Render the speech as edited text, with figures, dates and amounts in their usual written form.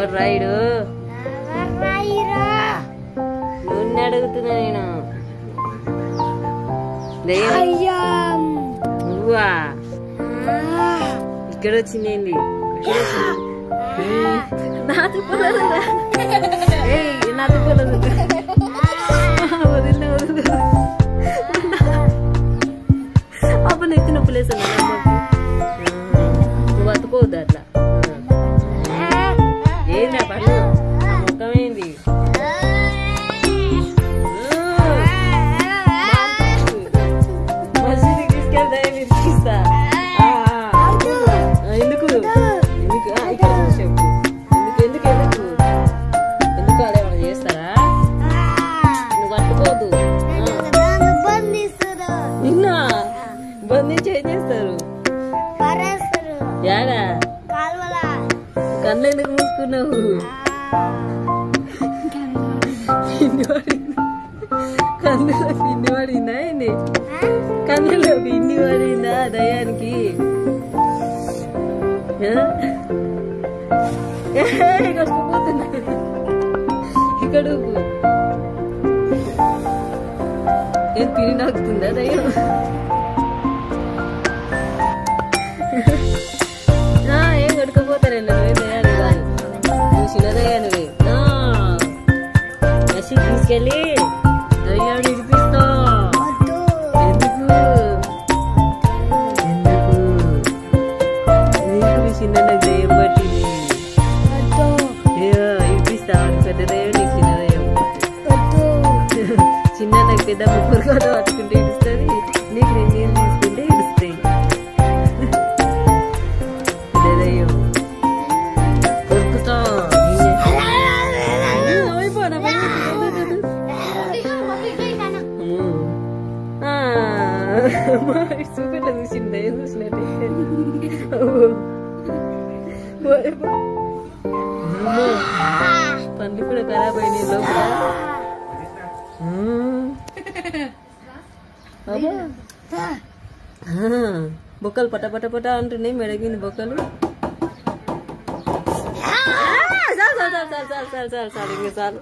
ఎవరు రాయుడు నువ్వు అడుగుతున్నా నేను నువ్వా ఇక్కడ వచ్చిందేంది నాది పొలదు వదిలిన వదిలి అప్పుడు నెత్తి నొప్పులు వేసాను నువ్వు అతుకోవద్దు అట్లా ఏంది ఆ పన్ను మొత్తమేంది మసీదుకి తీసుకెళ్తా ఇస్తా ఎందుకు ఎందుకు ఇక్కడ చెప్పు ఎందుకు ఎందుకు ఎందుకు ఎందుకు అదేమన్నా చేస్తారా నువ్వు పట్టుకోవద్దు నిన్న బంధించి ఏం చేస్తారు యాడా కళ్ళు ఎందుకు మూసుకున్నావు కన్నులో పిండి పడిందా ఏంది కన్నులో పిండి పడిందా దయానికి కట్టుకుపోతున్నా ఇక్కడ ఏం పిడి నాకుతుందా దయ్యం ఏం కట్టుకుపోతారండి నువ్వే దయాన్ని కాదు నువ్వు చిన్న దయానివి మసి తీసుకెళ్ళి దయ్యాన్ని ఇడిపిస్తా ఎందుకు ఎందుకు నీకు చిన్న నాకు దయ్యం పట్టింది ఇడిపిస్తా పెద్ద దయ్యం నీకు చిన్న దయ్యం చిన్న నాకు పెద్ద ముగ్గురు కదా పట్టుకుంటే ఇడుస్తుంది నీకు నేను తీసుకుంటే ఇడుస్తాయి దయ్యం కొరుకుతా చూపెట్లా చూసింది దయ్యం చూసినట్టే పండ్లు కూడా ఖరాబ్ అయినాయి లోపల బొక్కలు పట పట పట అంటున్నాయి మెడగిన బొక్కలు చాలు చాలు చాలు చాలు చాలు చాలు చాలు ఇంకా చాలు